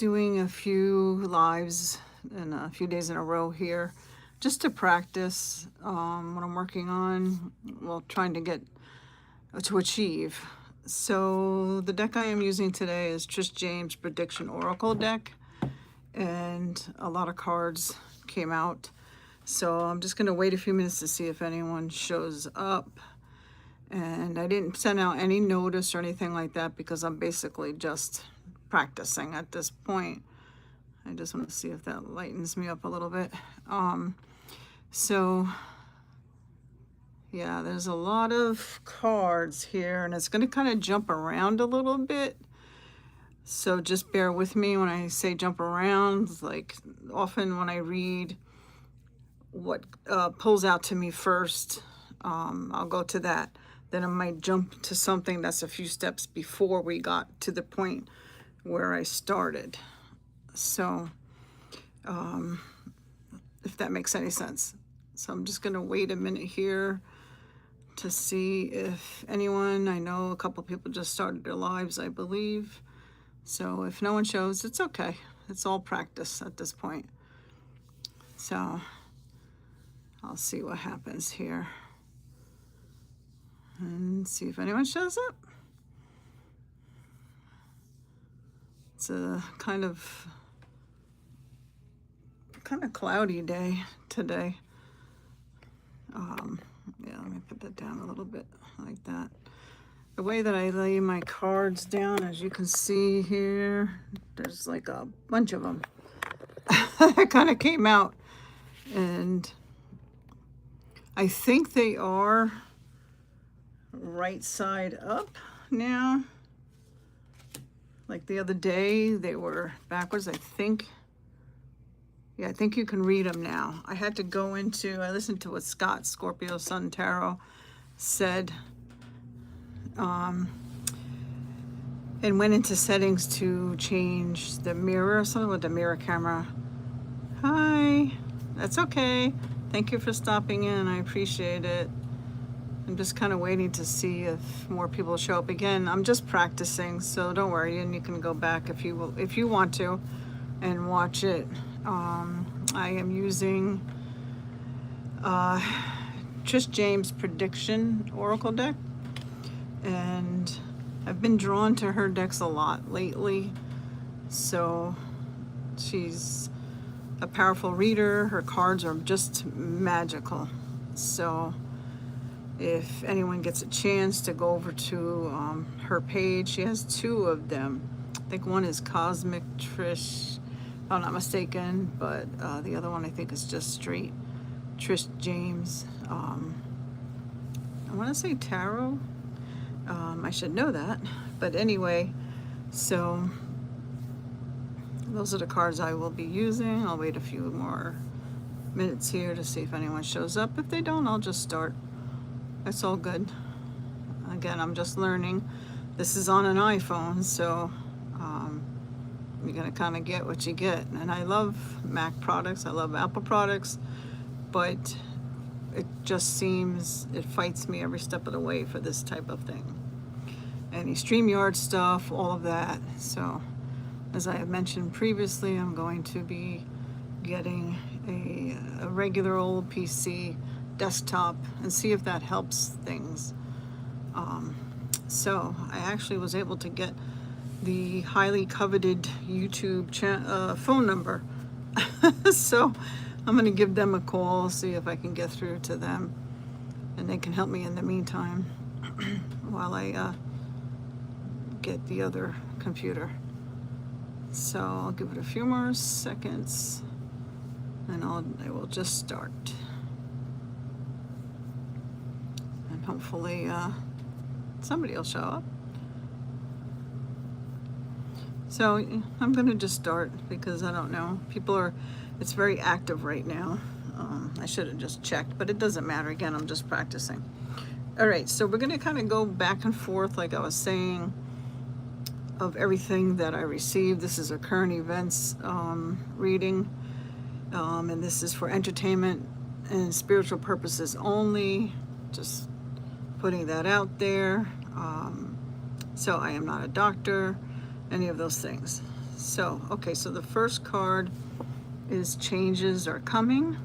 doing a few lives and a few days in a row here just to practice what I'm working on, well, trying to get to achieve. So the deck I am using today is Trish James Prediction Oracle deck, and a lot of cards came out. So I'm just going to wait a few minutes to see if anyone shows up. And I didn't send out any notice or anything like that because I'm basically just practicing at this point. I just want to see if that lightens me up a little bit. So yeah, there's a lot of cards here, and it's going to kind of jump around a little bit. So just bear with me when I say jump around. Like, often when I read what pulls out to me first, I'll go to that. Then I might jump to something that's a few steps before we got to the point where I started. So if that makes any sense. So I'm just going to wait a minute here to see if anyone, I know a couple people just started their lives, I believe. So if no one shows, it's okay. It's all practice at this point. So I'll see what happens here and see if anyone shows up. It's a kind of cloudy day today. Yeah, let me put that down a little bit like that. The way that I lay my cards down, as you can see here, there's like a bunch of them that kind of came out, and I think they are right side up now. Like the other day, they were backwards, I think. Yeah, I think you can read them now. I had to go into, I listened to what Scott, Scorpio Sun Tarot, said, and went into settings to change the mirror, something with the mirror camera. Hi, that's okay. Thank you for stopping in, I appreciate it. I'm just kind of waiting to see if more people show up. Again, I'm just practicing, so don't worry, and you can go back if you want to and watch it. I am using Trish James Prediction Oracle deck, and I've been drawn to her decks a lot lately. So she's a powerful reader. Her cards are just magical. So if anyone gets a chance to go over to her page, she has two of them. I think one is Cosmic Trish, if I'm not mistaken, but the other one I think is just straight Trish James. I want to say tarot. I should know that. But anyway, so those are the cards I will be using. I'll wait a few more minutes here to see if anyone shows up. If they don't, I'll just start. It's all good. Again, I'm just learning. This is on an iPhone, so you're gonna kind of get what you get. And I love Mac products, I love Apple products, but it just seems it fights me every step of the way for this type of thing. Any StreamYard stuff, all of that. So as I have mentioned previously, I'm going to be getting a regular old PC desktop and see if that helps things. So I actually was able to get the highly coveted YouTube phone number. So I'm going to give them a call, see if I can get through to them, and they can help me in the meantime while I get the other computer. So I'll give it a few more seconds, and I will just start. And hopefully somebody will show up. So I'm going to just start because I don't know. It's very active right now. I should have just checked, but it doesn't matter. Again, I'm just practicing. All right, so we're going to kind of go back and forth, like I was saying, of everything that I received. This is a current events reading, and this is for entertainment and spiritual purposes only. Just putting that out there. So I am not a doctor, any of those things. So, okay, so the first card is changes are coming.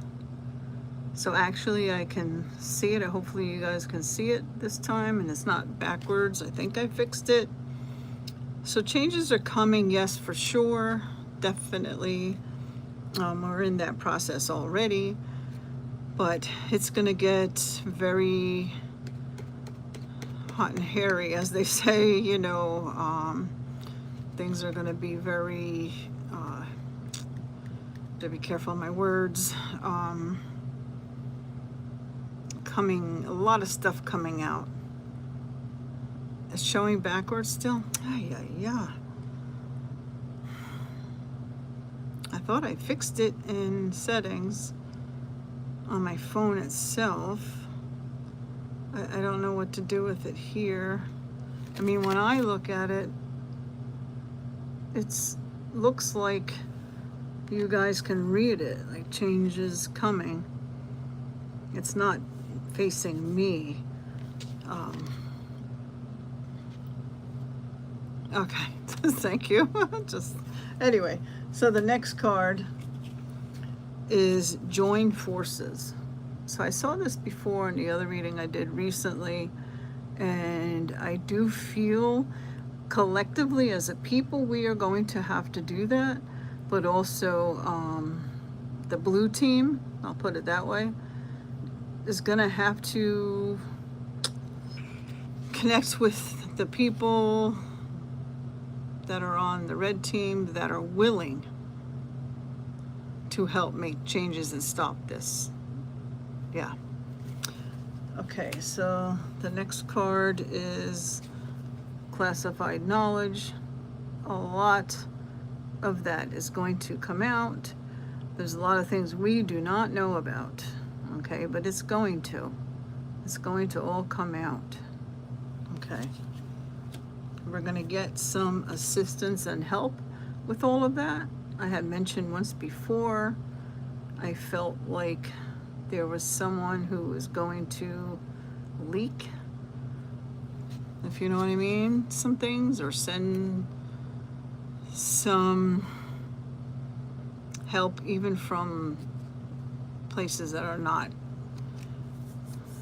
So actually I can see it. Hopefully you guys can see it this time and it's not backwards. I think I fixed it. So changes are coming, yes, for sure, definitely. We're in that process already, but it's gonna get very hot and hairy, as they say, you know. Things are gonna be very, to be careful of my words, coming, a lot of stuff coming out. It's showing backwards still. Yeah. I thought I fixed it in settings on my phone itself. I don't know what to do with it here. I mean, when I look at it, it's looks like you guys can read it, like changes coming. It's not facing me. Okay, thank you. Just anyway, so the next card is join forces. So I saw this before in the other reading I did recently, and I do feel collectively as a people we are going to have to do that, but also the blue team, I'll put it that way, is gonna have to connect with the people that are on the red team that are willing to help make changes and stop this. Yeah. Okay, so the next card is classified knowledge. A lot of that is going to come out. There's a lot of things we do not know about, okay, but it's going to all come out, okay. We're gonna get some assistance and help with all of that. I had mentioned once before, I felt like there was someone who was going to leak, if you know what I mean, some things, or send some help even from places that are not,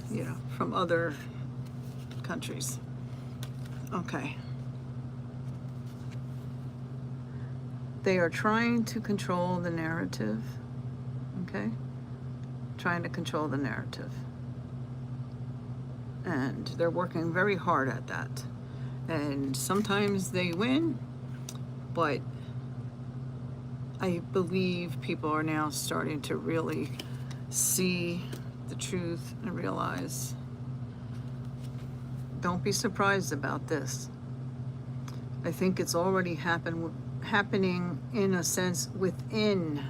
you know, from other countries. Okay. They are trying to control the narrative, okay? Trying to control the narrative. And they're working very hard at that. And sometimes they win, but I believe people are now starting to really see the truth and realize, don't be surprised about this. I think it's already happening in a sense within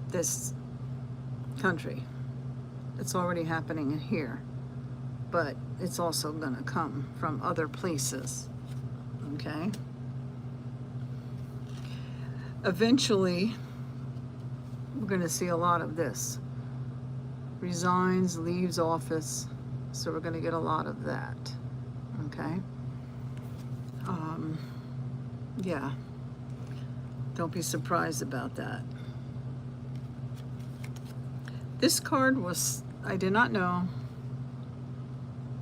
this country. It's already happening in here, but it's also gonna come from other places, okay? Eventually, we're gonna see a lot of this. Resigns, leaves office, so we're gonna get a lot of that, okay? Yeah, don't be surprised about that. This card was, I did not know,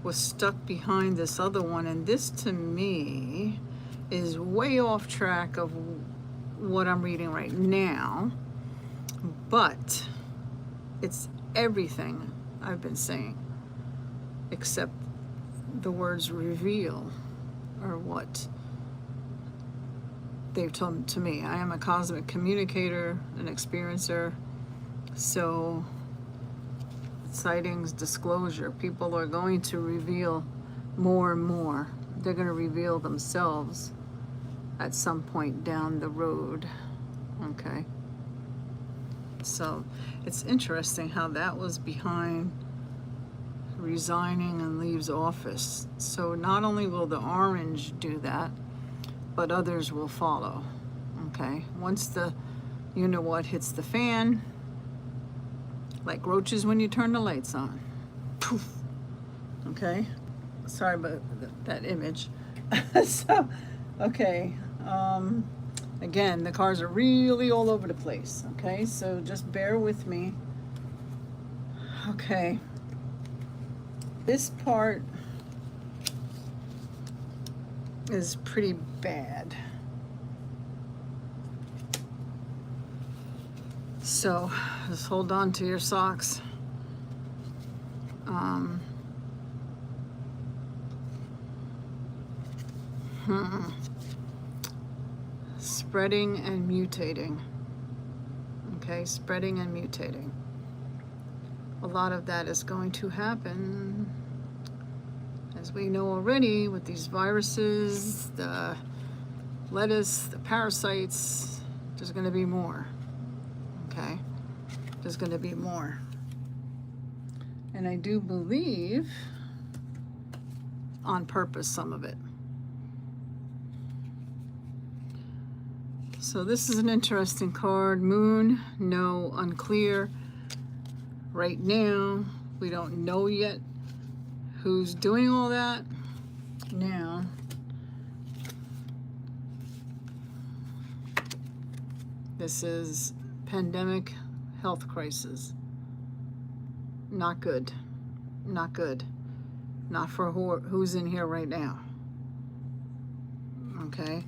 was stuck behind this other one, and this to me is way off track of what I'm reading right now, but it's everything I've been saying except the words reveal, or what they've told to me. I am a cosmic communicator, an experiencer, so sightings, disclosure, people are going to reveal more and more. They're going to reveal themselves at some point down the road, okay? So it's interesting how that was behind resigning and leaves office. So not only will the orange do that, but others will follow, okay? Once the you know what hits the fan, like roaches when you turn the lights on, poof, okay? Sorry about that image. So Okay. Again, the cards are really all over the place. Okay, so just bear with me. Okay. This part is pretty bad. So just hold on to your socks. Spreading and mutating. Okay, spreading and mutating. A lot of that is going to happen, as we know already, with these viruses, the lettuce, the parasites. There's going to be more. Okay, there's going to be more. And I do believe on purpose some of it. So this is an interesting card. Moon, no, unclear. Right now, we don't know yet who's doing all that. Now, this is pandemic health crisis. Not good. Not good. Not for who's in here right now. Okay.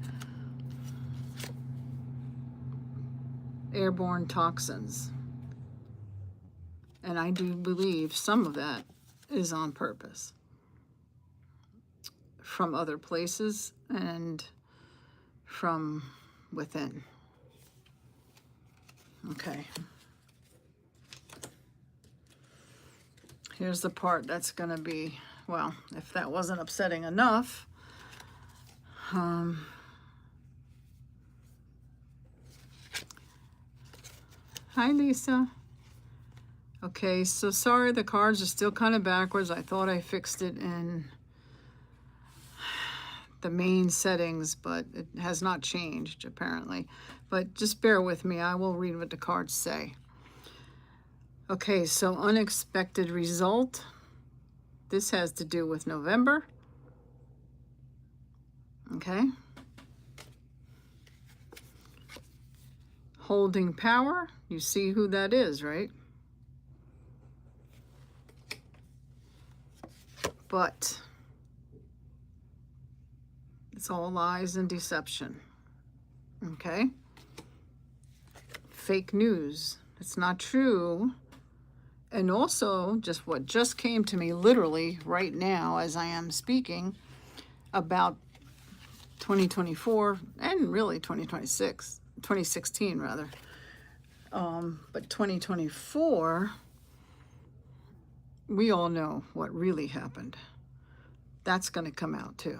Airborne toxins. And I do believe some of that is on purpose from other places and from within. Okay. Here's the part that's going to be, well, if that wasn't upsetting enough, hi, Lisa. Okay, so sorry, the cards are still kind of backwards. I thought I fixed it in the main settings, but it has not changed, apparently. But just bear with me. I will read what the cards say. Okay, so unexpected result. This has to do with November. Okay. Holding power. You see who that is, right? But it's all lies and deception. Okay? Fake news. It's not true. And also, just what just came to me literally right now as I am speaking about 2024 and really 2016 rather. But 2024, we all know what really happened. That's going to come out too.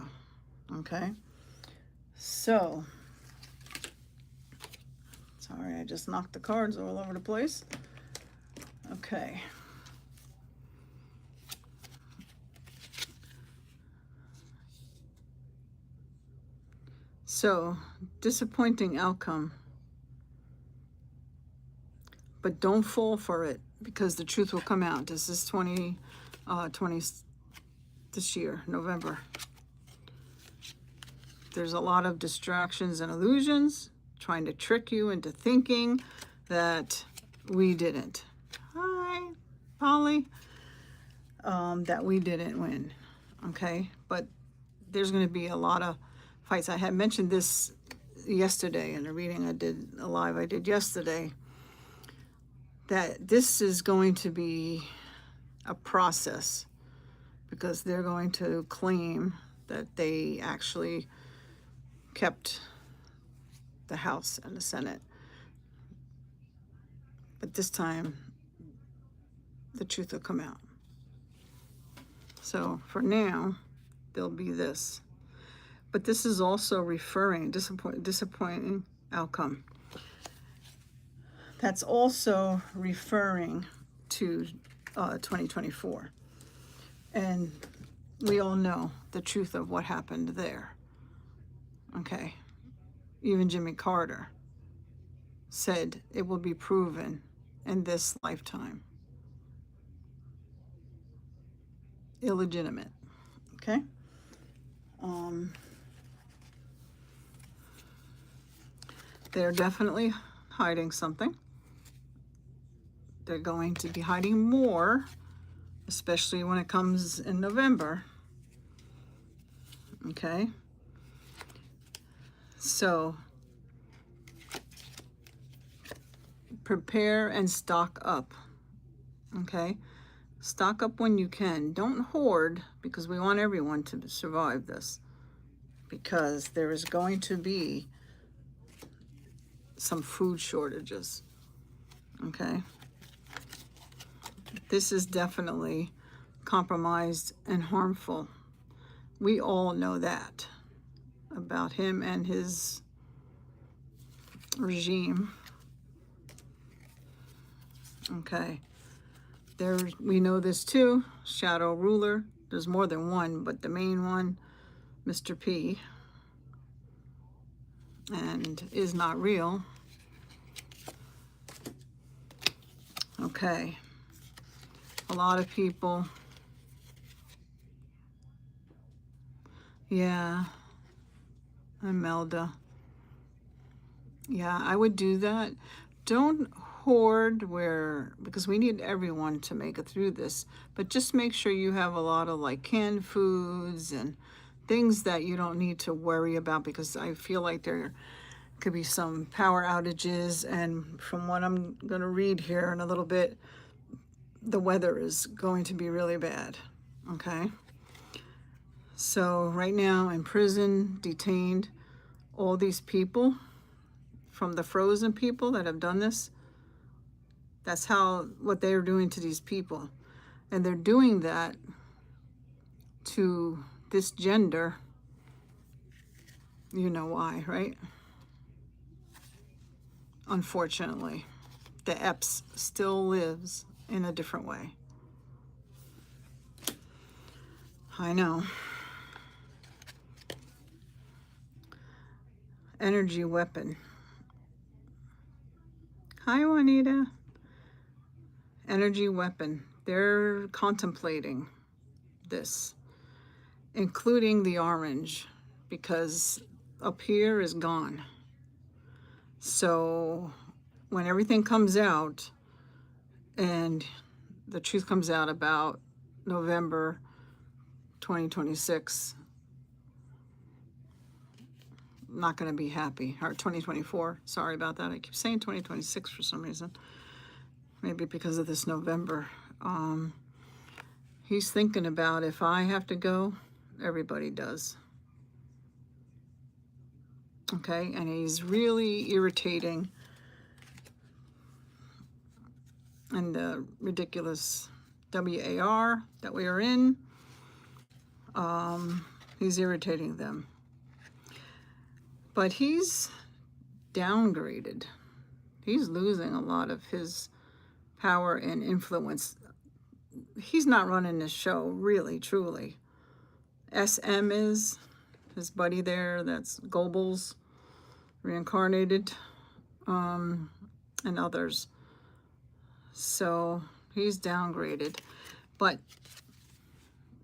Okay? So, sorry, I just knocked the cards all over the place. Okay. So, disappointing outcome. But don't fall for it, because the truth will come out. This is 20 this year, November. There's a lot of distractions and illusions trying to trick you into thinking that we didn't. Hi, Polly. That we didn't win. Okay, but there's going to be a lot of fights. I had mentioned this yesterday in a reading I did, a live I did yesterday, that this is going to be a process, because they're going to claim that they actually kept the House and the Senate. But this time, the truth will come out. So for now, there'll be this. But this is also referring, disappointing outcome. That's also referring to 2024. And we all know the truth of what happened there. Okay. Even Jimmy Carter said it will be proven in this lifetime. Illegitimate. Okay. They're definitely hiding something. They're going to be hiding more, especially when it comes in November. Okay? So, prepare and stock up. Okay? Stock up when you can. Don't hoard, because we want everyone to survive this. Because there is going to be some food shortages. Okay? This is definitely compromised and harmful. We all know that about him and his regime. Okay. There, we know this too. Shadow ruler. There's more than one, but the main one, Mr. P, and is not real. Okay. A lot of people. Yeah. Imelda. Yeah, I would do that. Don't hoard because we need everyone to make it through this, but just make sure you have a lot of like canned foods and things that you don't need to worry about, because I feel like there could be some power outages, and from what I'm going to read here in a little bit, the weather is going to be really bad. Okay? So right now in prison, detained, all these people from the frozen people that have done this, that's what they're doing to these people. And they're doing that to this gender. You know why, right? Unfortunately, the EPS still lives in a different way. I know. Energy weapon. Hi, Juanita. Energy weapon. They're contemplating this, including the orange, because up here is gone. So when everything comes out and the truth comes out about November 2026, I'm not going to be happy. Or 2024. Sorry about that. I keep saying 2026 for some reason. Maybe because of this November. He's thinking about, if I have to go, everybody does. Okay, and he's really irritating, and the ridiculous WAR that we are in, he's irritating them. But he's downgraded. He's losing a lot of his power and influence. He's not running this show, really, truly. SM is his buddy there, that's Goebbels, reincarnated, and others. So he's downgraded. But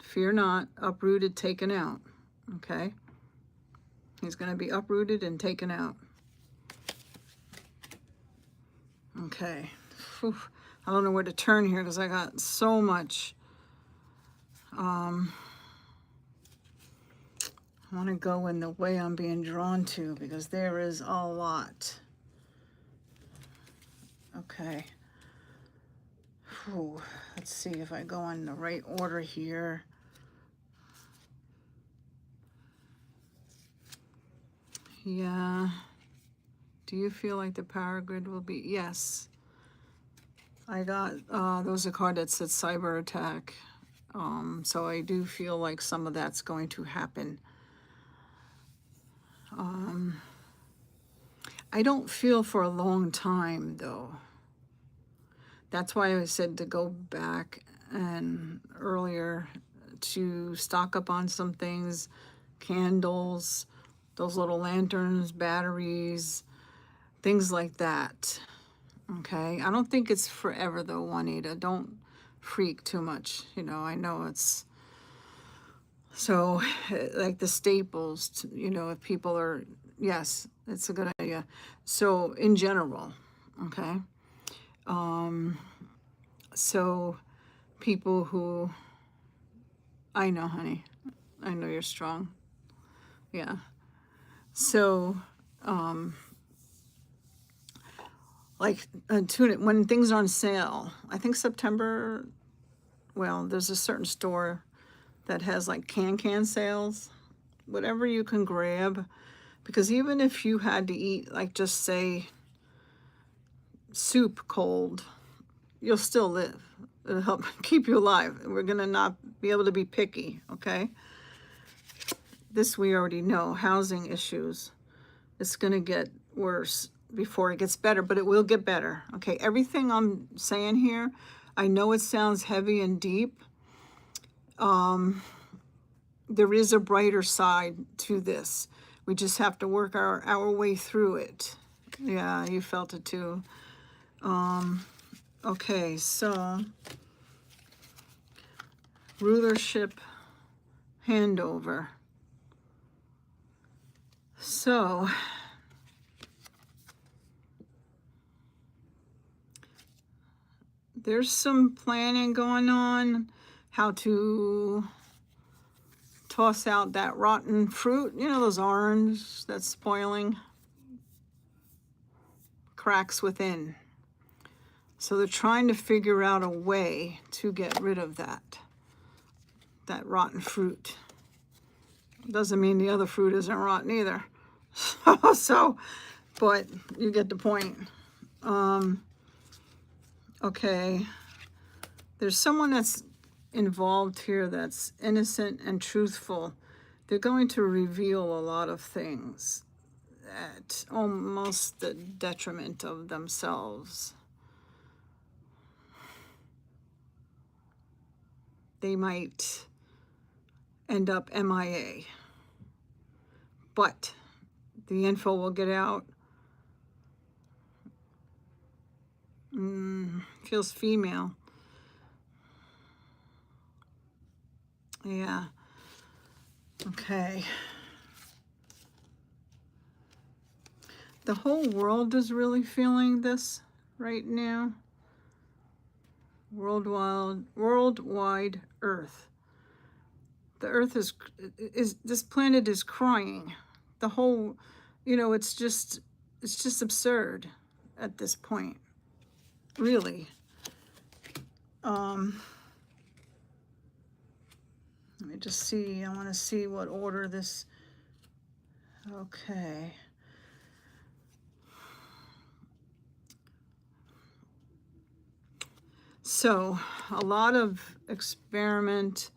fear not, uprooted, taken out. Okay? He's going to be uprooted and taken out. Okay. Whew. I don't know where to turn here because I got so much. I want to go in the way I'm being drawn to, because there is a lot. Okay. Whew. Let's see if I go in the right order here. Yeah. Do you feel like the power grid will be? Yes. I got, there was a card that said cyber attack. So I do feel like some of that's going to happen. I don't feel for a long time, though. That's why I said to go back and earlier to stock up on some things, candles, those little lanterns, batteries, things like that. Okay, I don't think it's forever though, Juanita. Don't freak too much. You know, I know it's so like the staples. You know, if people are yes, it's a good idea. So in general, okay. So people who, I know, honey, I know you're strong. Yeah. So, like, tuna, when things are on sale, I think September, well, there's a certain store that has like can sales, whatever you can grab. Because even if you had to eat, like, just say soup cold, you'll still live. It'll help keep you alive. We're going to not be able to be picky, okay? This we already know, housing issues. It's going to get worse before it gets better, but it will get better, okay? Everything I'm saying here, I know it sounds heavy and deep. There is a brighter side to this. We just have to work our way through it. Yeah, you felt it too. Okay, so rulership handover. So there's some planning going on how to toss out that rotten fruit. You know, those orange that's spoiling, cracks within. So they're trying to figure out a way to get rid of that rotten fruit. Doesn't mean the other fruit isn't rotten either. So, but you get the point. Okay, there's someone that's involved here that's innocent and truthful. They're going to reveal a lot of things at almost the detriment of themselves. They might end up MIA, but the info will get out. Feels female. Yeah. Okay. The whole world is really feeling this right now. Worldwide Earth. The Earth is this planet is crying. The whole, it's just absurd at this point. Really. Let me just see. I want to see what order this. Okay. So, a lot of experiment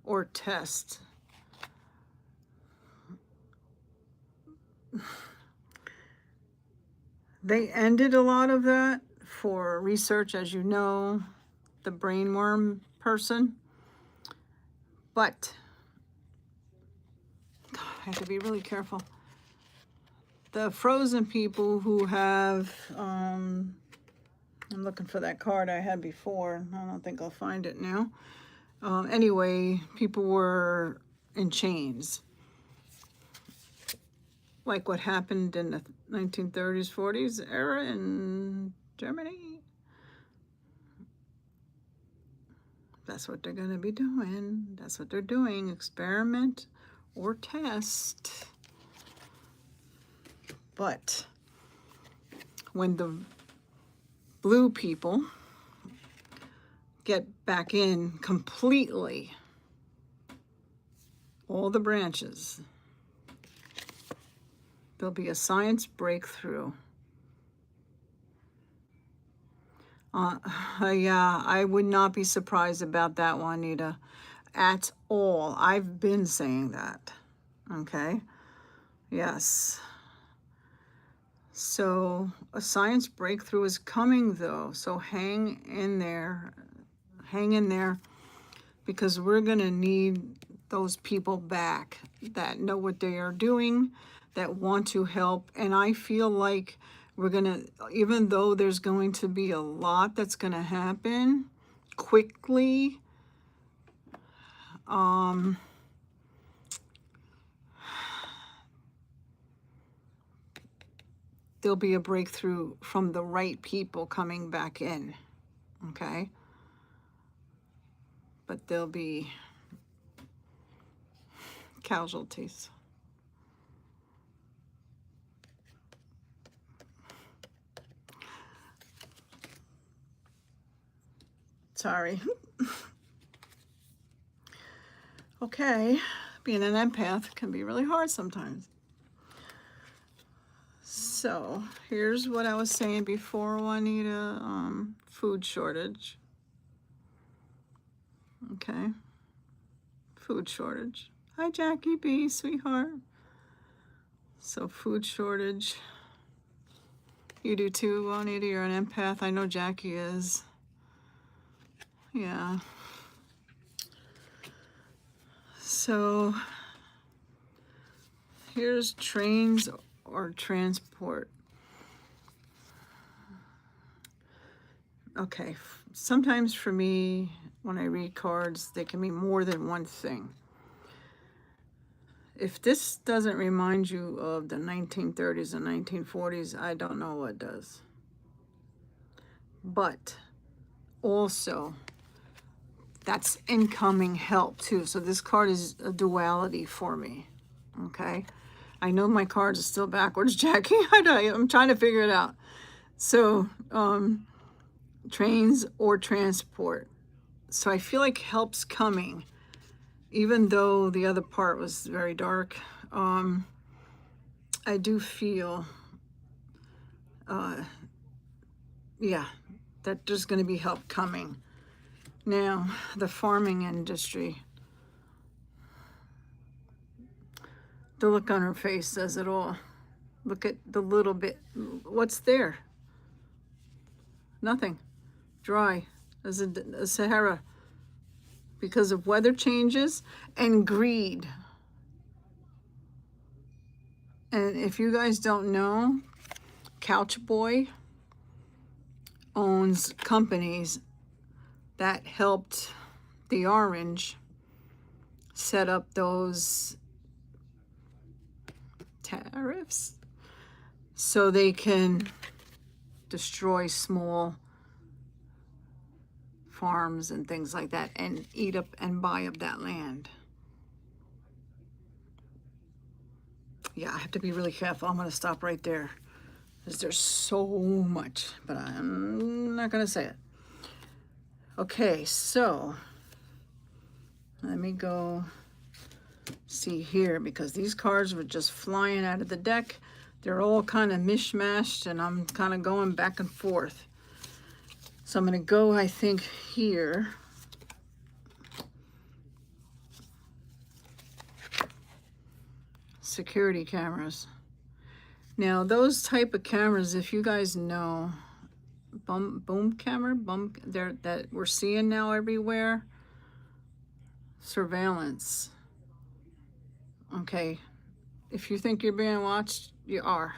or test. They ended a lot of that for research, as you know, the brainworm person. But I have to be really careful. The frozen people who have, I'm looking for that card I had before. I don't think I'll find it now. Anyway, people were in chains. Like what happened in the 1930s, 40s era in Germany. That's what they're going to be doing. That's what they're doing. Experiment or test. But when the blue people get back in completely, all the branches, there'll be a science breakthrough. Yeah, I would not be surprised about that, Juanita, at all. I've been saying that. Okay? Yes. So a science breakthrough is coming, though. So hang in there. Hang in there, because we're going to need those people back that know what they are doing, that want to help. And I feel like we're going to, even though there's going to be a lot that's going to happen quickly, there'll be a breakthrough from the right people coming back in, okay? But there'll be casualties. Sorry. Okay, being an empath can be really hard sometimes. So here's what I was saying before, Juanita, food shortage. Okay, food shortage. Hi, Jackie B, sweetheart. So food shortage. You do too, Juanita, you're an empath. I know Jackie is. Yeah. So here's trains or transport. Okay, sometimes for me, when I read cards, they can mean more than one thing. If this doesn't remind you of the 1930s and 1940s, I don't know what does. But also, that's incoming help too. So this card is a duality for me, okay? I know my cards are still backwards, Jackie. I'm trying to figure it out. So, trains or transport. So I feel like help's coming, even though the other part was very dark. I do feel, yeah, that there's going to be help coming. Now, the farming industry. The look on her face says it all. Look at the little bit. What's there? Nothing. Dry as a Sahara. Because of weather changes and greed. And if you guys don't know, Couchboy owns companies that helped the Orange set up those tariffs so they can destroy small farms and things like that and eat up and buy up that land. Yeah, I have to be really careful. I'm going to stop right there because there's so much, but I'm not going to say it. Okay, so let me go see here because these cards were just flying out of the deck. They're all kind of mishmashed and I'm kind of going back and forth. So I'm going to go, I think, here. Security cameras. Now, those type of cameras, if you guys know, boom camera, that we're seeing now everywhere, surveillance. Okay, if you think you're being watched, you are.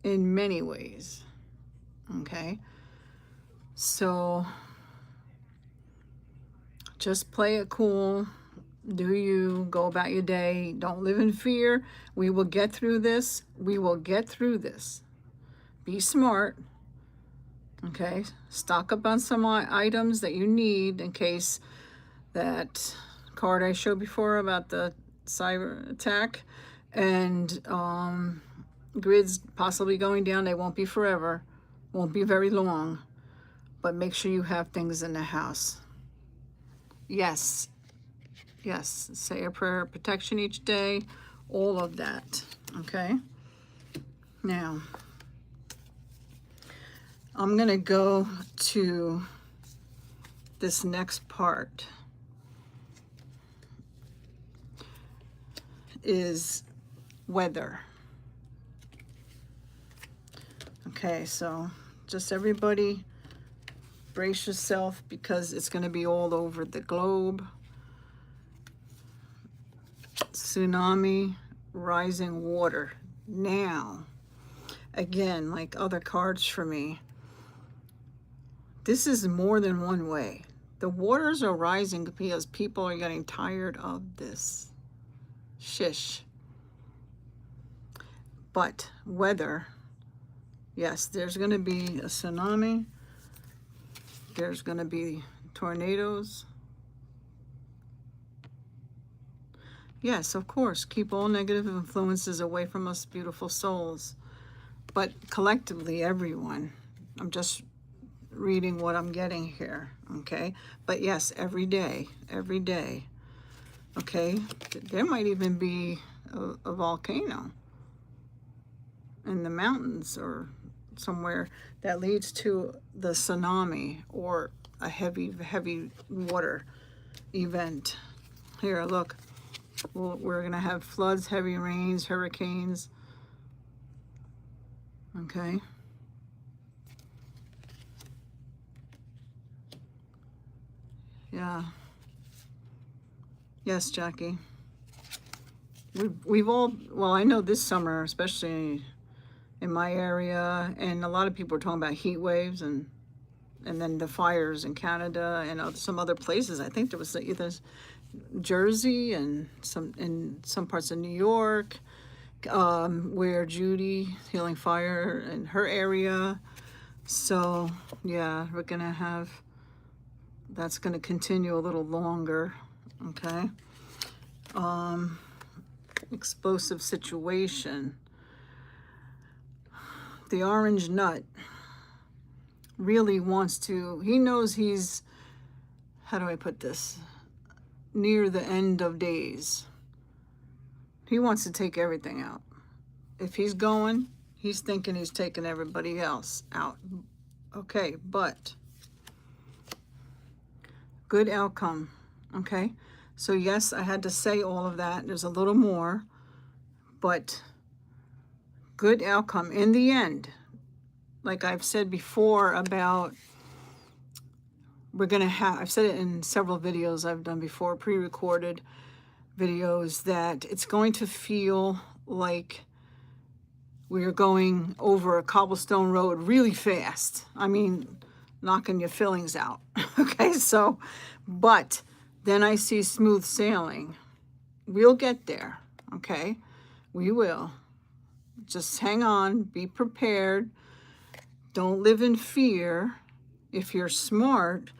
In many ways. Okay, so just play it cool. Do you go about your day? Don't live in fear. We will get through this. We will get through this. Be smart. Okay, stock up on some items that you need in case that card I showed before about the cyber attack and grids possibly going down. They won't be forever. Won't be very long, but make sure you have things in the house. Yes, say a prayer of protection each day, all of that, okay? Now, I'm gonna go to this next part. Is weather. Okay, so just everybody brace yourself because it's going to be all over the globe. Tsunami, rising water. Now, again, like other cards for me, this is more than one way. The waters are rising because people are getting tired of this shish. But weather, yes, there's going to be a tsunami. There's going to be tornadoes. Yes, of course, keep all negative influences away from us beautiful souls. But collectively, everyone. I'm just reading what I'm getting here, okay? But yes, every day, okay? There might even be a volcano in the mountains or somewhere that leads to the tsunami or a heavy water event. Here, look. Well, we're going to have floods, heavy rains, hurricanes. Okay. Yeah. Yes, Jackie. We've all, well, I know this summer, especially in my area, and a lot of people are talking about heat waves and then the fires in Canada and some other places. I think there was either Jersey and in some parts of New York, where Judy Healing Fire in her area. So yeah, we're gonna have, that's gonna continue a little longer. Okay. Explosive situation. The orange nut really wants to, he knows he's, how do I put this, near the end of days. He wants to take everything out. If he's going, he's thinking he's taking everybody else out. Okay, but good outcome. Okay, so yes, I had to say all of that. There's a little more, but good outcome in the end. Like I've said before about, we're gonna have, I've said it in several videos I've done before, pre-recorded videos, that it's going to feel like we're going over a cobblestone road really fast. I mean, knocking your fillings out. Okay, so, but then I see smooth sailing. We'll get there, okay? We will. Just hang on, be prepared. Don't live in fear. If you're smart,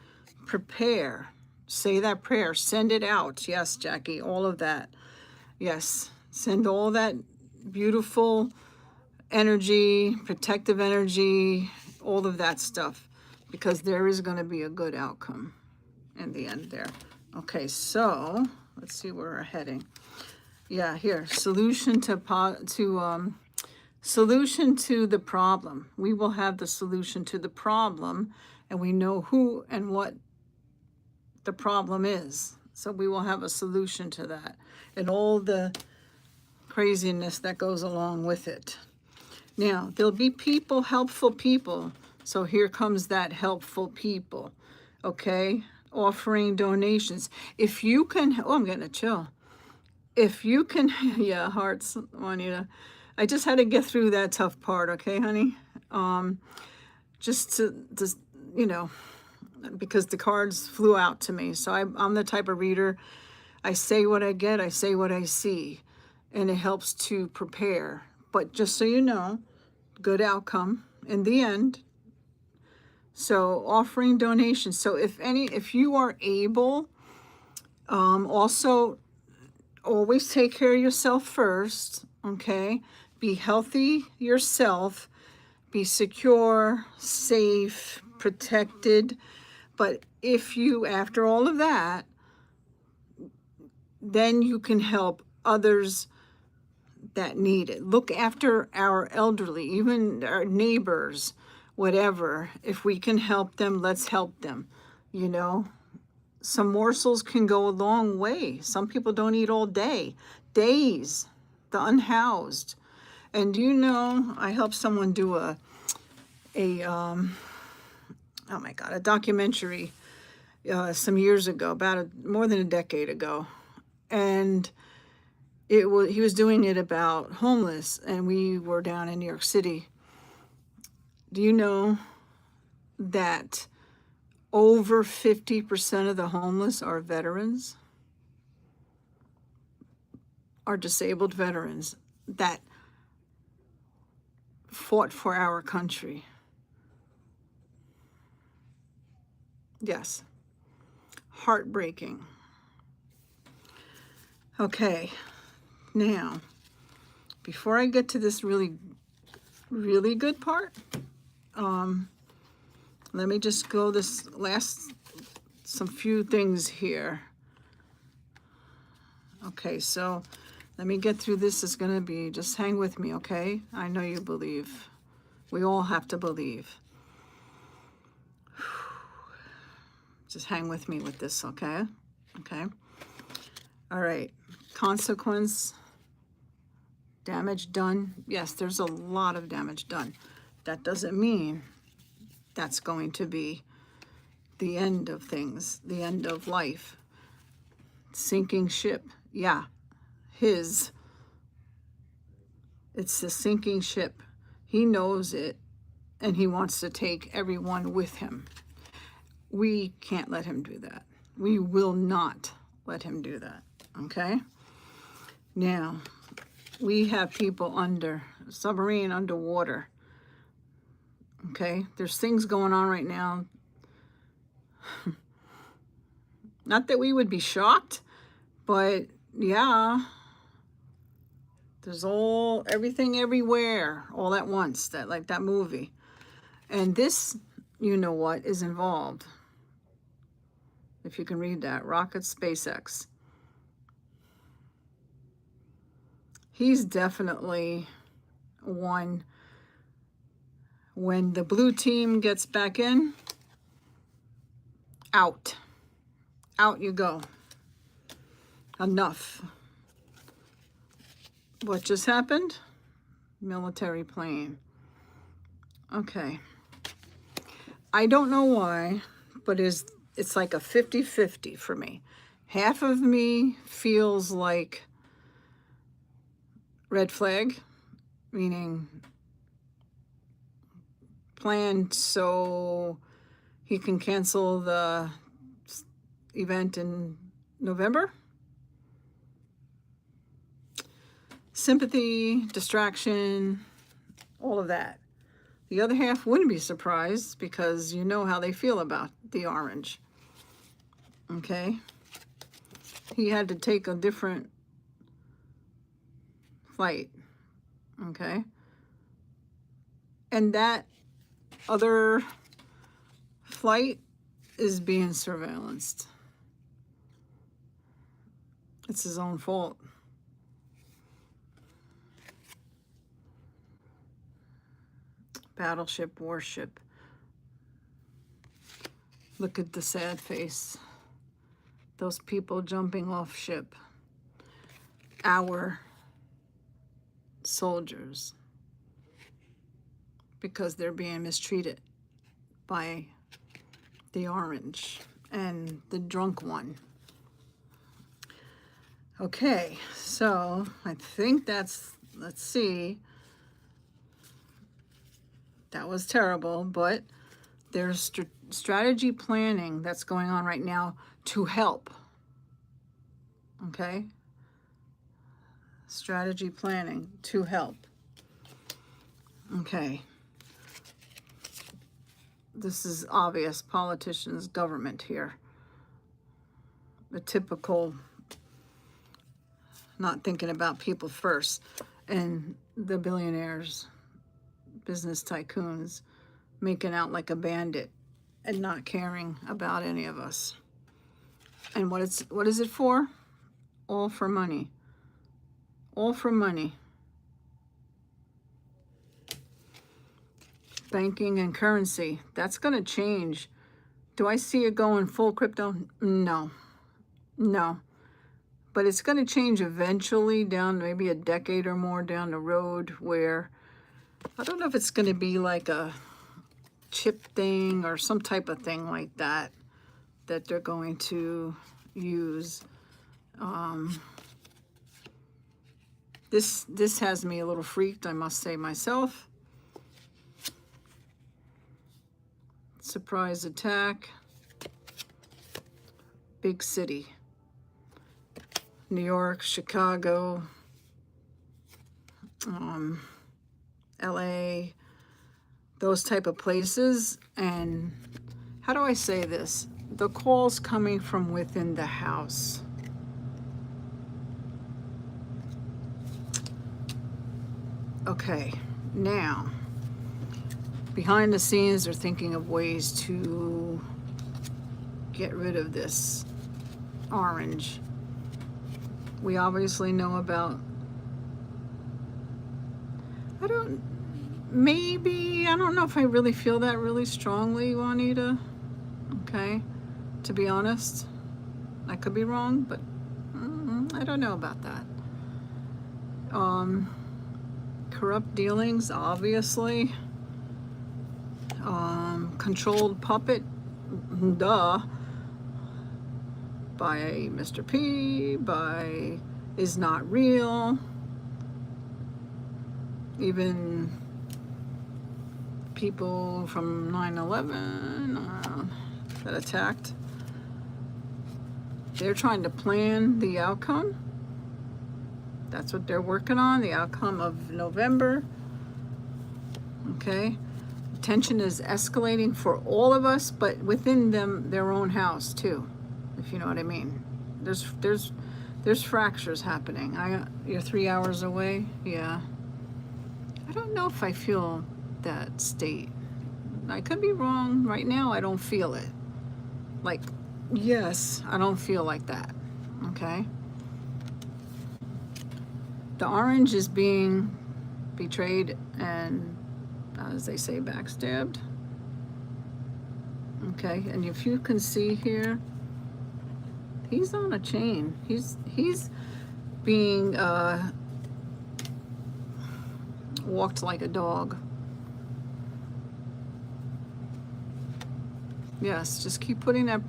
prepare. Say that prayer, send it out. Yes, Jackie, all of that. Yes, send all that beautiful energy, protective energy, all of that stuff, because there is going to be a good outcome in the end there. Okay, so let's see where we're heading. Yeah, here, solution to the problem. We will have the solution to the problem, and we know who and what the problem is. So we will have a solution to that and all the craziness that goes along with it. Now, there'll be people, helpful people. So here comes that helpful people, okay? Offering donations. If you can, oh, I'm getting a chill. If you can, yeah, hearts, Juanita. I just had to get through that tough part, okay, honey? Just to, you know, because the cards flew out to me. So I'm the type of reader, I say what I get, I say what I see, and it helps to prepare. But just so you know, good outcome in the end. So offering donations. So if you are able, also always take care of yourself first, okay? Be healthy yourself, be secure, safe, protected. But if you, after all of that, then you can help others that need it. Look after our elderly, even our neighbors, whatever. If we can help them, let's help them. You know, some morsels can go a long way. Some people don't eat all day, days, the unhoused. And you know, I helped someone do a oh my God, a documentary some years ago, about more than a decade ago. And he was doing it about homeless, and we were down in New York City. Do you know that over 50% of the homeless are veterans, are disabled veterans that fought for our country. Yes. Heartbreaking. Okay. Now, before I get to this really good part, let me just go this some few things here. Okay, so let me get through this. It's going to be, just hang with me, okay? I know you believe. We all have to believe. Just hang with me with this, okay? Okay. All right. Consequence. Damage done. Yes, there's a lot of damage done. That doesn't mean that's going to be the end of things, the end of life. Sinking ship. Yeah, it's the sinking ship. He knows it, and he wants to take everyone with him. We can't let him do that. We will not let him do that, okay? Now, we have people submarine underwater, okay? There's things going on right now. Not that we would be shocked, but yeah, there's everything everywhere all at once, like that movie. And this, you know what, is involved. If you can read that, Rocket SpaceX. He's definitely one. When the blue team gets back in, out you go. Enough. What just happened? Military plane. Okay. I don't know why, but it's like a 50-50 for me. Half of me feels like red flag, meaning planned so he can cancel the event in November. Sympathy, distraction, all of that. The other half wouldn't be surprised because you know how they feel about the orange. Okay? He had to take a different flight. Okay? And that other flight is being surveillanced. It's his own fault. Battleship, warship. Look at the sad face. Those people jumping off ship. Our soldiers. Because they're being mistreated by the orange and the drunk one. Okay, so I think let's see. That was terrible, but there's strategy planning that's going on right now to help. Okay? Strategy planning to help. Okay. This is obvious. Politicians, government here. The typical not thinking about people first. And the billionaires, business tycoons, making out like a bandit and not caring about any of us. And what is it for? All for money. All for money. Banking and currency. That's going to change. Do I see it going full crypto? No. No. But it's going to change eventually down maybe a decade or more down the road where I don't know if it's going to be like a chip thing or some type of thing like that they're going to use. This has me a little freaked, I must say myself. Surprise attack. Big city. New York, Chicago, LA, those type of places. And how do I say this? The call's coming from within the house. Okay, now, behind the scenes, they're thinking of ways to get rid of this orange. We obviously know about, I don't know if I really feel that really strongly, Juanita. Okay, to be honest, I could be wrong, but I don't know about that. Corrupt dealings, obviously. Controlled puppet, duh, by Mr. P, by is not real. Even people from 9/11 that attacked, they're trying to plan the outcome. That's what they're working on, the outcome of November. Okay, tension is escalating for all of us, but within them, their own house too, if you know what I mean. There's fractures happening. You're 3 hours away. Yeah, I don't know if I feel that state. I could be wrong. Right now, I don't feel it. Like, yes, I don't feel like that. Okay. The orange is being betrayed and, as they say, backstabbed. Okay, and if you can see here, he's on a chain. He's being walked like a dog. Yes, just keep putting that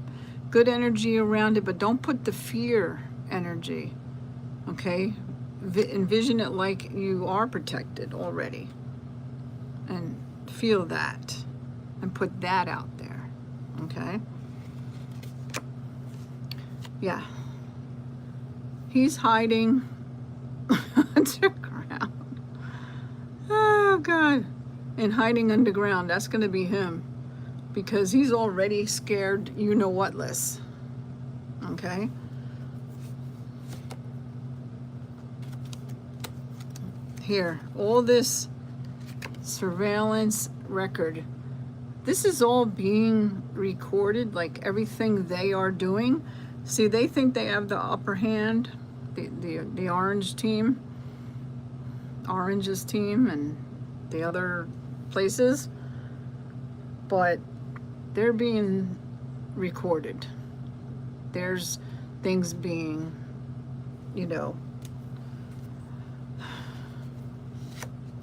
good energy around it, but don't put the fear energy. Okay, envision it like you are protected already, and feel that, and put that out there. Okay. Yeah. He's hiding underground. Oh God. And hiding underground. That's going to be him, because he's already scared. You know what, Liz? Okay. Here, all this surveillance record, this is all being recorded, like everything they are doing. See, they think they have the upper hand, the orange team, Orange's team, and the other places, but they're being recorded. There's things being, you know,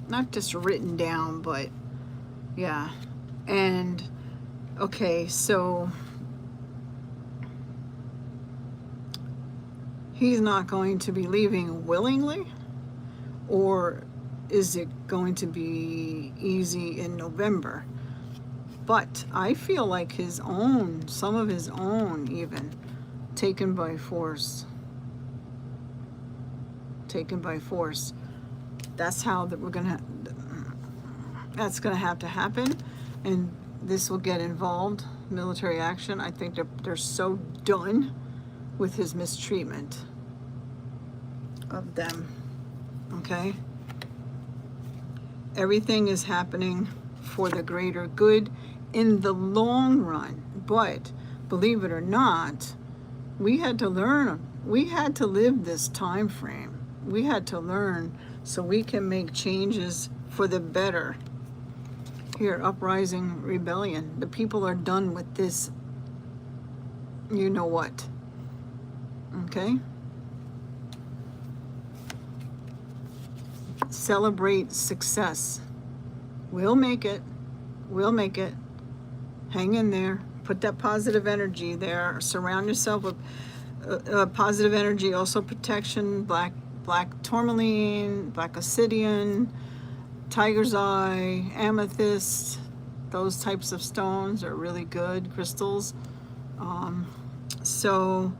not just written down, but yeah. And okay, so he's not going to be leaving willingly, or is it going to be easy in November? But I feel like his own, some of his own even, taken by force. Taken by force. That's how that that's gonna have to happen, and this will get involved, military action. I think they're so done with his mistreatment of them. Okay? Everything is happening for the greater good in the long run. But believe it or not, we had to learn. We had to live this time frame. We had to learn so we can make changes for the better. Here, uprising, rebellion. The people are done with this. You know what? Okay? Celebrate success. We'll make it. We'll make it. Hang in there. Put that positive energy there. Surround yourself with positive energy. Also protection. Black tourmaline, black obsidian, tiger's eye, amethyst. Those types of stones are really good crystals. So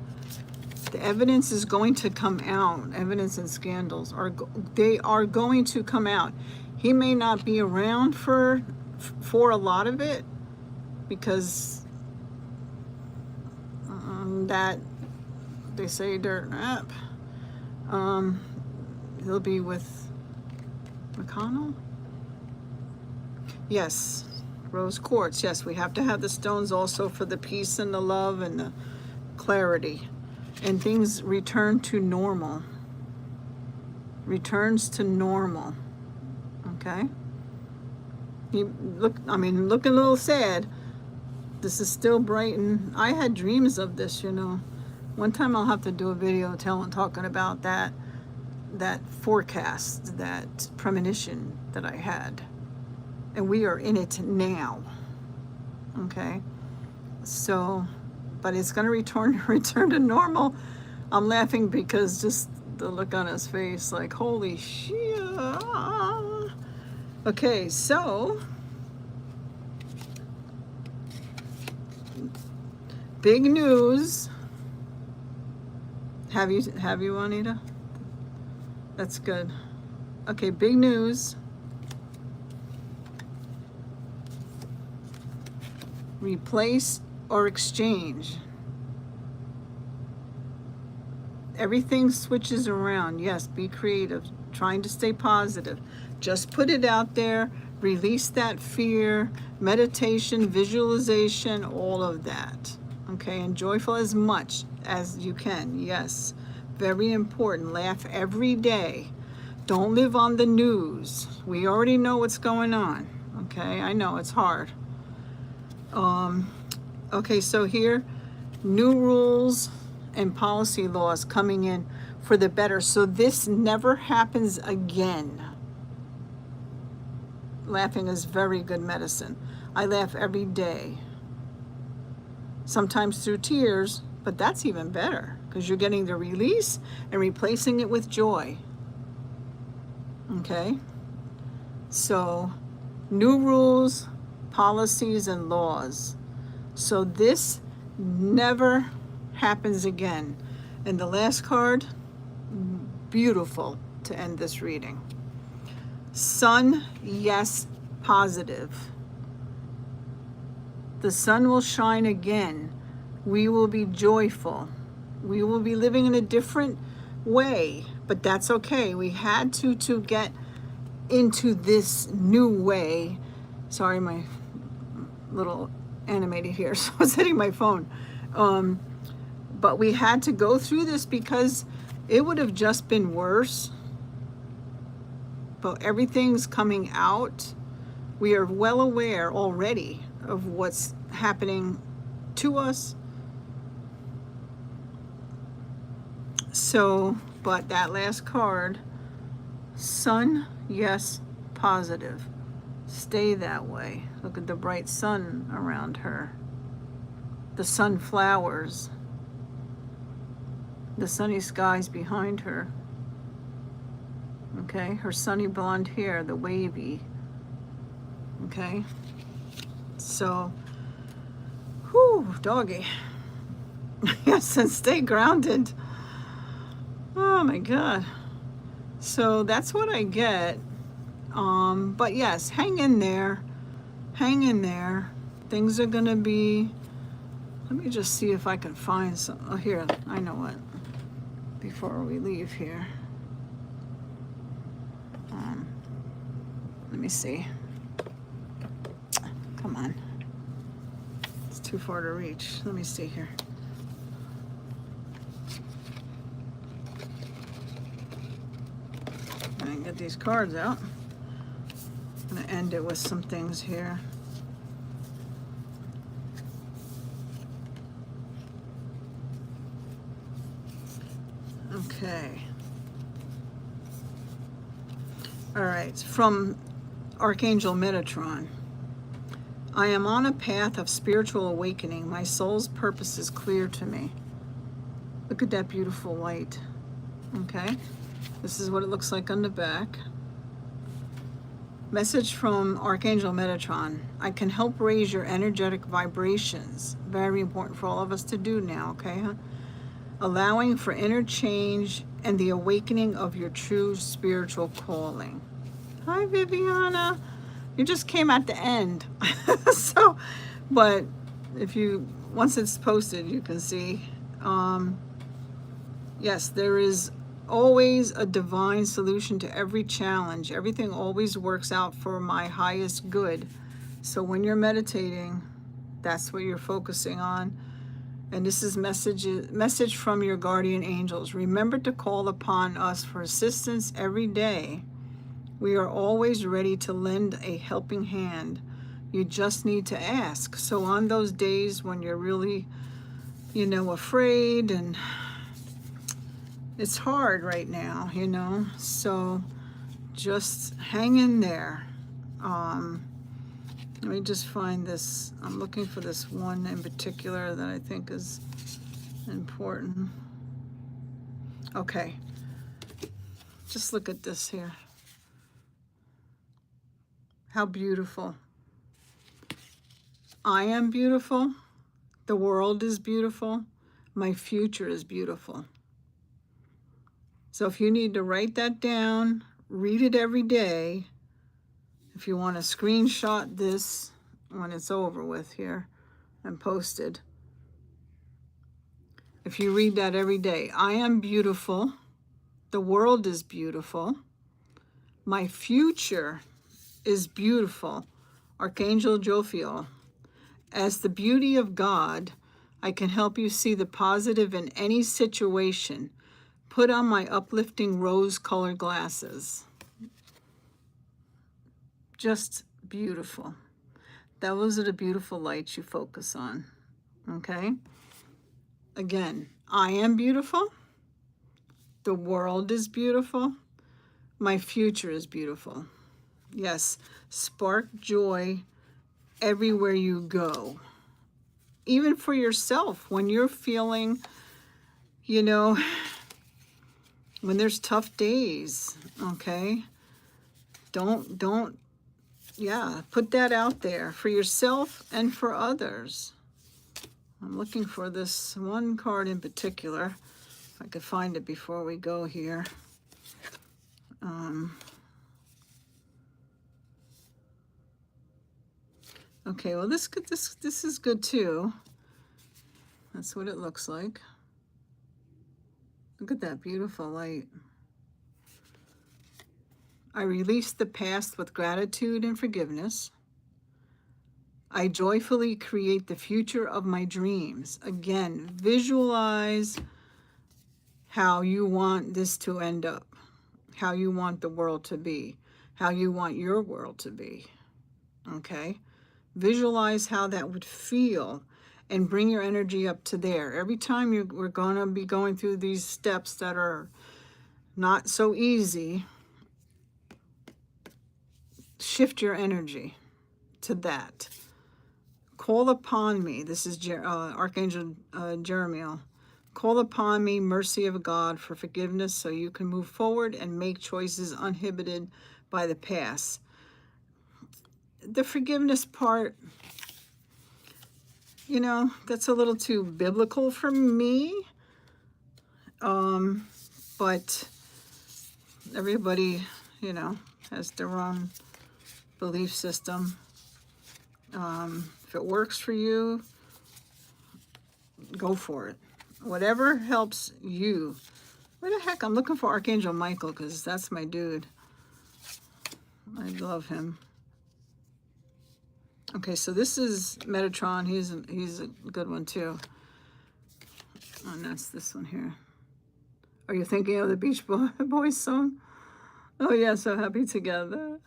the evidence is going to come out. Evidence and scandals are going to come out. He may not be around for a lot of it, because that they say dirt nap. He'll be with McConnell. Yes, rose quartz. Yes, we have to have the stones also for the peace and the love and the clarity, and things return to normal. Returns to normal. Okay. Looking a little sad. This is still bright, and I had dreams of this, you know. One time I'll have to do a video talking about that forecast, that premonition that I had. And we are in it now. Okay? So, but it's going to return to normal. I'm laughing because just the look on his face, like, holy shit. Okay, so big news. Have you, Juanita? That's good. Okay, big news. Replace or exchange. Everything switches around. Yes, be creative. Trying to stay positive. Just put it out there. Release that fear. Meditation, visualization, all of that. Okay, and joyful as much as you can. Yes, very important. Laugh every day. Don't live on the news. We already know what's going on. Okay, I know it's hard. Okay, so here, new rules and policy laws coming in for the better, so this never happens again. Laughing is very good medicine. I laugh every day. Sometimes through tears, but that's even better because you're getting the release and replacing it with joy. Okay? So, new rules, policies, and laws. So this never happens again. And the last card, beautiful to end this reading. Sun, yes, positive. The sun will shine again. We will be joyful. We will be living in a different way, but that's okay. We had to get into this new way. Sorry, my little animated here, so I was hitting my phone. But we had to go through this because it would have just been worse. But everything's coming out. We are well aware already of what's happening to us. So, but that last card, sun, yes, positive. Stay that way. Look at the bright sun around her. The sunflowers. The sunny skies behind her. Okay, her sunny blonde hair, the wavy. Okay, so, whew, doggy. Yes, and stay grounded. Oh my God. So that's what I get. But yes, hang in there. Hang in there. Things are gonna be, let me just see if I can find some. Oh, here, I know what. Before we leave here. Let me see. Come on. It's too far to reach. Let me see here. I can get these cards out. I'm going to end it with some things here. Okay. All right. From Archangel Metatron. I am on a path of spiritual awakening. My soul's purpose is clear to me. Look at that beautiful light. Okay. This is what it looks like on the back. Message from Archangel Metatron. I can help raise your energetic vibrations. Very important for all of us to do now, okay? Allowing for inner change and the awakening of your true spiritual calling. Hi, Viviana. You just came at the end. So, but if you, once it's posted, you can see. Yes, there is always a divine solution to every challenge. Everything always works out for my highest good. So when you're meditating, that's what you're focusing on. And this is message from your guardian angels. Remember to call upon us for assistance every day. We are always ready to lend a helping hand. You just need to ask. So on those days when you're really, afraid, and it's hard right now, so just hang in there. Let me just find this. I'm looking for this one in particular that I think is important. Okay, just look at this here. How beautiful. I am beautiful. The world is beautiful. My future is beautiful. So if you need to write that down, read it every day. If you want to screenshot this when it's over with here and posted. If you read that every day, I am beautiful. The world is beautiful. My future is beautiful. Archangel Jophiel. As the beauty of God, I can help you see the positive in any situation. Put on my uplifting rose-colored glasses. Just beautiful. Those are the beautiful lights you focus on. Okay? Again, I am beautiful. The world is beautiful. My future is beautiful. Yes, spark joy everywhere you go. Even for yourself, when you're feeling, when there's tough days, okay? Don't, put that out there for yourself and for others. I'm looking for this one card in particular. If I could find it before we go here. Okay, well this is good too. That's what it looks like. Look at that beautiful light. I release the past with gratitude and forgiveness. I joyfully create the future of my dreams. Again, visualize how you want this to end up, how you want the world to be, how you want your world to be, okay? Visualize how that would feel and bring your energy up to there. Every time we're going to be going through these steps that are not so easy, shift your energy to that. Call upon me. This is Archangel Jeremiel. Call upon me, mercy of God, for forgiveness so you can move forward and make choices uninhibited by the past. The forgiveness part, that's a little too biblical for me. But everybody, has their own belief system. If it works for you, go for it. Whatever helps you. Where the heck? I'm looking for Archangel Michael because that's my dude. I love him. Okay, so this is Metatron. He's a good one too. And that's this one here. Are you thinking of the Beach Boys song? Oh yeah, so happy together.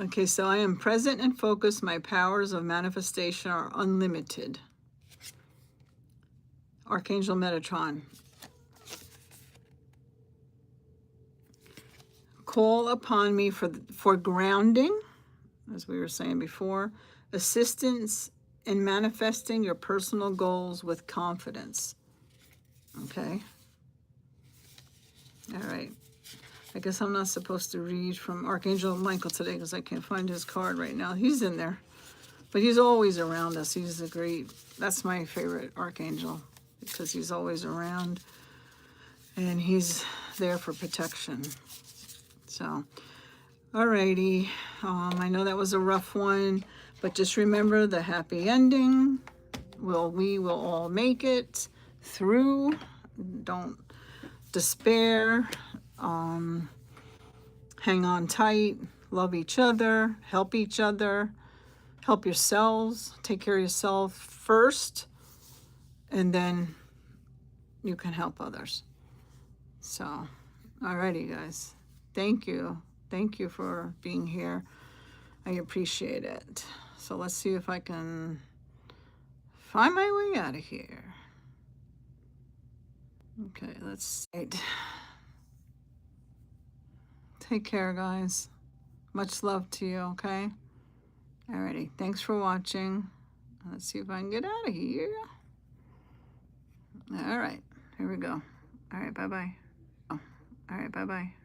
Okay, so I am present and focused. My powers of manifestation are unlimited. Archangel Metatron. Call upon me for grounding, as we were saying before, assistance in manifesting your personal goals with confidence. Okay. All right. I guess I'm not supposed to read from Archangel Michael today because I can't find his card right now. He's in there, but he's always around us. That's my favorite Archangel because he's always around and he's there for protection. So Alrighty, I know that was a rough one, but just remember the happy ending. We will all make it through. Don't despair. Hang on tight. Love each other. Help each other. Help yourselves. Take care of yourself first, and then you can help others. So, alrighty, guys. Thank you. Thank you for being here. I appreciate it. So let's see if I can find my way out of here. Okay, let's take care, guys. Much love to you, okay? Alrighty, thanks for watching. Let's see if I can get out of here. All right, here we go. All right, bye-bye. Oh, all right, bye-bye.